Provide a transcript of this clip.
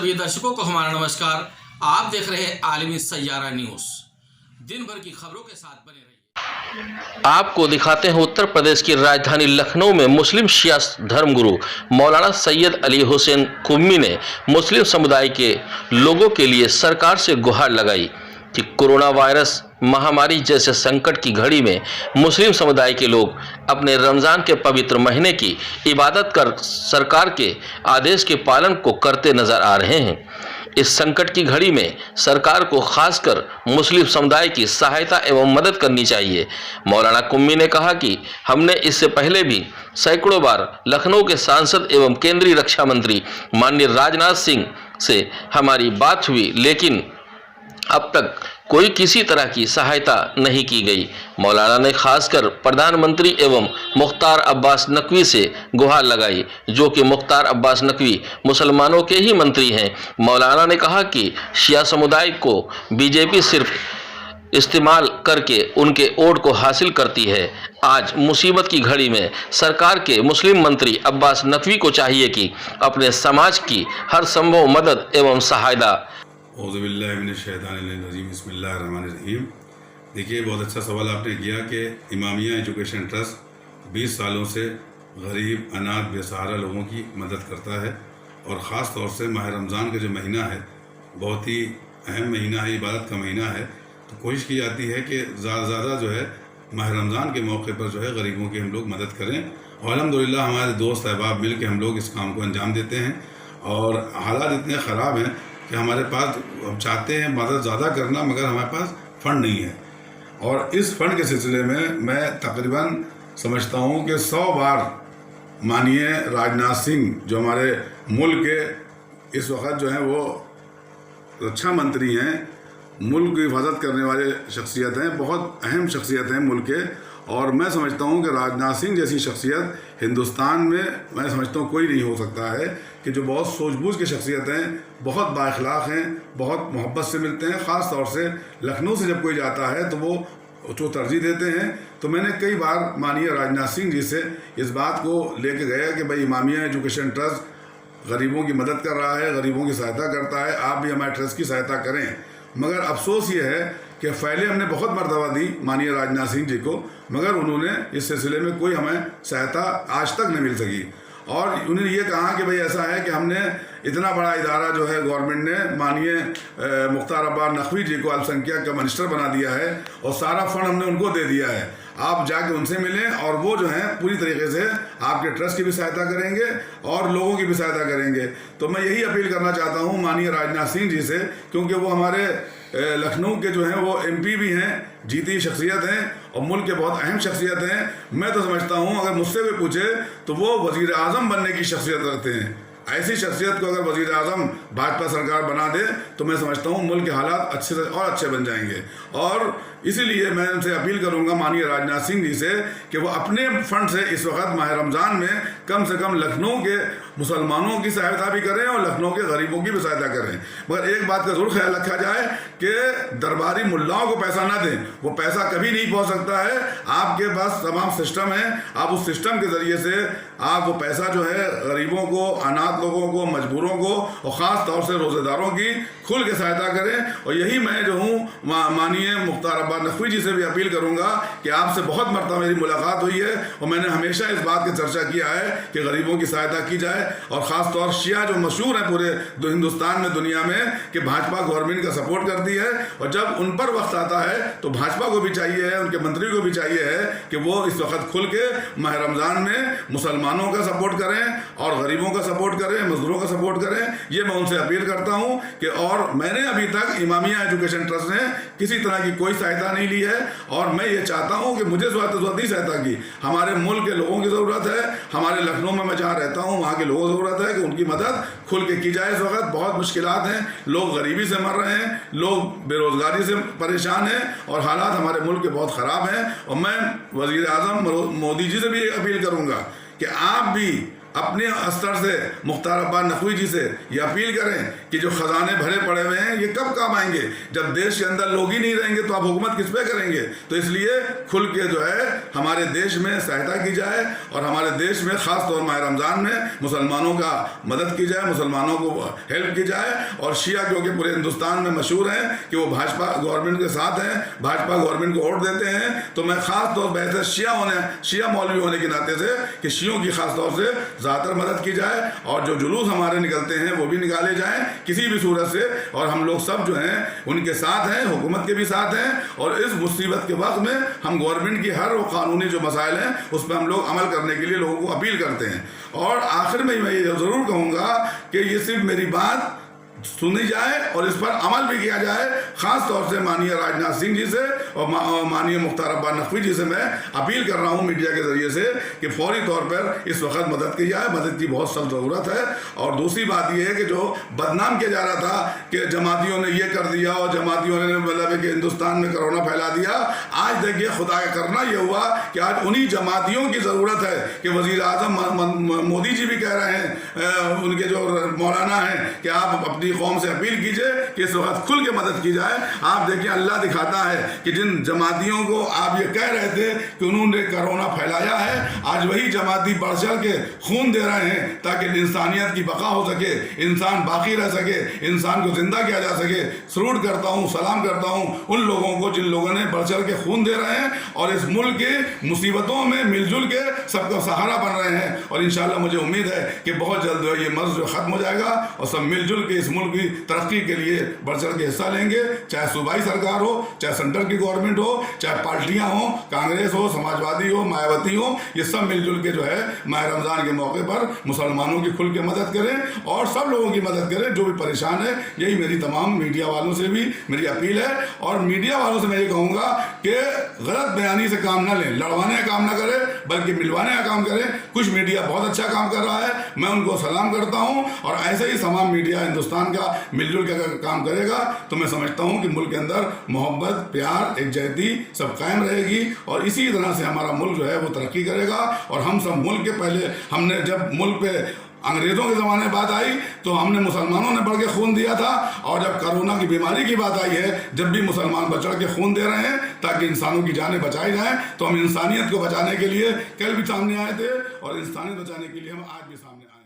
सभी दर्शकों को हमारा नमस्कार। आप देख रहे हैं आलमी सैयारा न्यूज़। दिन भर की खबरों के साथ बने रहिए। आपको दिखाते हैं उत्तर प्रदेश की राजधानी लखनऊ में मुस्लिम शिया धर्मगुरु मौलाना सैयद अली हुसैन कुम्मी ने मुस्लिम समुदाय के लोगों के लिए सरकार से गुहार लगाई कि कोरोना वायरस महामारी जैसे संकट की घड़ी में मुस्लिम समुदाय के लोग अपने रमज़ान के पवित्र महीने की इबादत कर सरकार के आदेश के पालन को करते नजर आ रहे हैं। इस संकट की घड़ी में सरकार को खासकर मुस्लिम समुदाय की सहायता एवं मदद करनी चाहिए। मौलाना कुम्मी ने कहा कि हमने इससे पहले भी सैकड़ों बार लखनऊ के सांसद एवं केंद्रीय रक्षा मंत्री माननीय राजनाथ सिंह से हमारी बात हुई, लेकिन अब तक कोई किसी तरह की सहायता नहीं की गई। मौलाना ने खासकर प्रधानमंत्री एवं मुख्तार अब्बास नकवी से गुहार लगाई, जो कि मुख्तार अब्बास नकवी मुसलमानों के ही मंत्री हैं। मौलाना ने कहा कि शिया समुदाय को बीजेपी सिर्फ इस्तेमाल करके उनके वोट को हासिल करती है। आज मुसीबत की घड़ी में सरकार के मुस्लिम मंत्री अब्बास नकवी को चाहिए कि अपने समाज की हर संभव मदद एवं सहायता। बिस्मिल्लाहिर्रहमानिर्रहीम। देखिए, बहुत अच्छा सवाल आपने किया कि इमामिया एजुकेशन ट्रस्ट 20 सालों से गरीब, अनाथ, बेसहारा लोगों की मदद करता है और ख़ास तौर से माह रमज़ान का जो महीना है बहुत ही अहम महीना है, इबादत का महीना है। तो कोशिश की जाती है कि ज़्यादा से ज़्यादा जो है माह रमज़ान के मौके पर जो है गरीबों की हम लोग मदद करें और अल्हम्दुलिल्लाह हमारे दोस्त अहबाब मिल के हम लोग इस काम को अंजाम देते हैं। और हालात इतने ख़राब हैं कि हमारे पास, हम चाहते हैं मदद ज़्यादा करना, मगर हमारे पास फ़ंड नहीं है। और इस फ़ंड के सिलसिले में मैं तकरीबन समझता हूँ कि 100 बार माननीय राजनाथ सिंह, जो हमारे मुल्क के इस वक्त जो हैं वो रक्षा मंत्री हैं, मुल्क की हिफाजत करने वाले शख्सियत हैं, बहुत अहम शख्सियत हैं मुल्क के। और मैं समझता हूँ कि राजनाथ सिंह जैसी शख्सियत हिंदुस्तान में मैं समझता हूँ कोई नहीं हो सकता है, कि जो बहुत सूझबूझ की शख्सियत हैं, बहुत बाइखलाक हैं, बहुत मोहब्बत से मिलते हैं। ख़ास तौर से लखनऊ से जब कोई जाता है तो वो जो तरजीह देते हैं। तो मैंने कई बार माननीय राजनाथ सिंह जी से इस बात को लेके गया कि भाई इमामिया एजुकेशन ट्रस्ट गरीबों की मदद कर रहा है, गरीबों की सहायता करता है, आप भी हमारे ट्रस्ट की सहायता करें। मगर अफसोस ये है कि पहले हमने बहुत मर्तबा दी माननीय राजनाथ सिंह जी को, मगर उन्होंने इस सिलसिले में कोई हमें सहायता आज तक नहीं मिल सकी। और उन्होंने ये कहा कि भाई ऐसा है कि हमने इतना बड़ा इदारा जो है गवर्नमेंट ने माननीय मुख्तार अब्बास नकवी जी को अल्पसंख्यक का मिनिस्टर बना दिया है और सारा फंड हमने उनको दे दिया है। आप जाके उनसे मिलें और वो जो हैं पूरी तरीके से आपके ट्रस्ट की भी सहायता करेंगे और लोगों की भी सहायता करेंगे। तो मैं यही अपील करना चाहता हूँ माननीय राजनाथ सिंह जी से, क्योंकि वो हमारे लखनऊ के जो हैं वो MP भी हैं, जीती शख्सियत हैं और मुल्क के बहुत अहम शख्सियत हैं। मैं तो समझता हूँ अगर मुझसे भी पूछे तो वो वज़ीर आज़म बनने की शख्सियत रखते हैं। ऐसी शख्सियत को अगर वज़ीर आज़म भाजपा सरकार बना दे तो मैं समझता हूँ मुल्क के हालात अच्छे से और अच्छे बन जाएंगे। और इसीलिए मैं उनसे अपील करूँगा माननीय राजनाथ सिंह जी से कि वो अपने फंड से इस वक्त माह रमज़ान में कम से कम लखनऊ के मुसलमानों की सहायता भी करें और लखनऊ के गरीबों की भी सहायता करें। मगर एक बात का ज़रूर ख्याल रखा जाए कि दरबारी मुल्लाओं को पैसा ना दें, वो पैसा कभी नहीं पहुँच सकता है। आपके पास तमाम सिस्टम है, आप उस सिस्टम के ज़रिए से आप वो पैसा जो है गरीबों को, अनाथ लोगों को, मजबूरों को और ख़ास तौर से रोज़ेदारों की खुल के सहायता करें। और यही मैं जो हूँ माननीय मुख्तार अब्बास नकवी जी से भी अपील करूँगा कि आपसे बहुत मरतबा मेरी मुलाकात हुई है और मैंने हमेशा इस बात की चर्चा किया है कि गरीबों की सहायता की जाए। और ख़ास तौर शिया जो मशहूर है पूरे हिंदुस्तान में, दुनिया में, कि भाजपा गवर्नमेंट का सपोर्ट करती है। और जब उन पर वक्त आता है तो भाजपा को भी चाहिए है, उनके मंत्री को भी चाहिए है कि वो इस वक्त खुल के माह रमज़ान में मुसलमानों का सपोर्ट करें और गरीबों का सपोर्ट करें, मजदूरों का सपोर्ट करें। ये मैं उनसे अपील करता हूँ कि और मैंने अभी तक इमामिया एजुकेशन ट्रस्ट ने किसी तरह की कोई सहायता नहीं ली है और मैं ये चाहता हूँ कि मुझे ज़रूरत ही सहायता की। हमारे मुल्क के लोगों की ज़रूरत है, हमारे लखनऊ में मैं जहाँ रहता हूँ वहाँ के लोगों की ज़रूरत है कि उनकी मदद खुल के की जाए। इस वक्त बहुत मुश्किलात हैं, लोग गरीबी से मर रहे हैं, लोग बेरोज़गारी से परेशान हैं और हालात हमारे मुल्क के बहुत ख़राब हैं। और मैं वज़ीर आज़म मोदी जी से भी अपील करूँगा कि आप भी अपने स्तर से मुख्तार अब्बास नकवी जी से ये अपील करें कि जो खजाने भरे पड़े हुए हैं ये कब काम आएंगे? जब देश के अंदर लोग ही नहीं रहेंगे तो आप हुकूमत किस पे करेंगे? तो इसलिए खुल के जो है हमारे देश में सहायता की जाए और हमारे देश में ख़ास तौर माह रमज़ान में मुसलमानों का मदद की जाए, मुसलमानों को हेल्प की जाए। और शिया क्योंकि पूरे हिंदुस्तान में मशहूर हैं कि वो भाजपा गवर्नमेंट के साथ हैं, भाजपा गवर्नमेंट को वोट देते हैं, तो मैं ख़ास तौर पर ऐसे शिया मौलवी होने के नाते से कि शियों की ख़ास तौर से ज़्यादातर मदद की जाए और जो जुलूस हमारे निकलते हैं वो भी निकाले जाएं किसी भी सूरत से। और हम लोग सब जो हैं उनके साथ हैं, हुकूमत के भी साथ हैं। और इस मुसीबत के वक्त में हम गवर्नमेंट की हर वो कानूनी जो मसाइल हैं उस पर हम लोग अमल करने के लिए लोगों को अपील करते हैं। और आखिर में मैं ये ज़रूर कहूँगा कि ये सिर्फ मेरी बात सुनी जाए और इस पर अमल भी किया जाए। ख़ास तौर से माननीय राजनाथ सिंह जी से और माननीय मुख्तार अब्बास नकवी जी से मैं अपील कर रहा हूँ मीडिया के ज़रिए से कि फौरी तौर पर इस वक्त मदद की जाए। मदद की बहुत सख्त ज़रूरत है। और दूसरी बात यह है कि जो बदनाम किया जा रहा था कि जमातियों ने ये कर दिया और जमातियों ने मतलब कि हिंदुस्तान में कोरोना फैला दिया, आज देखिए खुदा का करना ये हुआ कि आज उन्हीं जमातियों की ज़रूरत है कि वज़ीर आज़म मोदी जी भी कह रहे हैं, उनके जो मौलाना हैं कि आप अपनी कौम से अपील कीजिए कि इस वक्त खुल के मदद की जाए। आप देखिए अल्लाह दिखाता है कि जिन जमातियों को आप ये कह रहे थे कि उन्होंने कोरोना फैलाया है, आज वही जमाती बढ़ चढ़ के खून दे रहे हैं ताकि इंसानियत की बका हो सके, इंसान बाकी रह सके, इंसान को जिंदा किया जा सके। सलूट करता हूँ, सलाम करता हूँ उन लोगों को जिन लोगों ने बढ़ चढ़ के खून दे रहे हैं और इस मुल्क की मुसीबतों में मिलजुल के सबका सहारा बन रहे हैं। और इंशाल्लाह मुझे उम्मीद है कि बहुत जल्द ये मर्ज जो ख़त्म हो जाएगा और सब मिलजुल के इस मुल्क की तरक्की के लिए बढ़ चढ़ के हिस्सा लेंगे, चाहे सूबाई सरकार हो, चाहे सेंटर की गवर्नमेंट हो, चाहे पार्टियां हो, कांग्रेस हो, समाजवादी हो, मायावती हो, ये सब मिलजुल के जो है माह रमज़ान के मौके पर मुसलमानों की खुल के मदद करें और सब लोगों की मदद करें जो भी परेशान है। यही मेरी तमाम मीडिया वालों से भी मेरी अपील है। और मीडिया वालों से मैं ये कहूँगा कि गलत बयानी से काम ना लें, लड़वाने का काम ना करें बल्कि मिलवाने का काम करें। कुछ मीडिया बहुत अच्छा काम कर रहा है, मैं उनको सलाम करता हूँ। और ऐसे ही तमाम मीडिया हिंदुस्तान का मिलजुल के अगर काम करेगा तो मैं समझता हूं कि मुल्क के अंदर मोहब्बत, प्यार, एकजहती सब कायम रहेगी और इसी तरह से हमारा मुल्क जो है वो तरक्की करेगा। और हम सब मुल्क के पहले हमने जब मुल्क पे अंग्रेज़ों के ज़माने में बात आई तो हमने मुसलमानों ने बढ़ के खून दिया था। और जब कोरोना की बीमारी की बात आई है, जब भी मुसलमान बढ़ चढ़ के खून दे रहे हैं ताकि इंसानों की जानें बचाई जाएं, तो हम इंसानियत को बचाने के लिए कल भी सामने आए थे और इंसानियत बचाने के लिए हम आज भी सामने आए।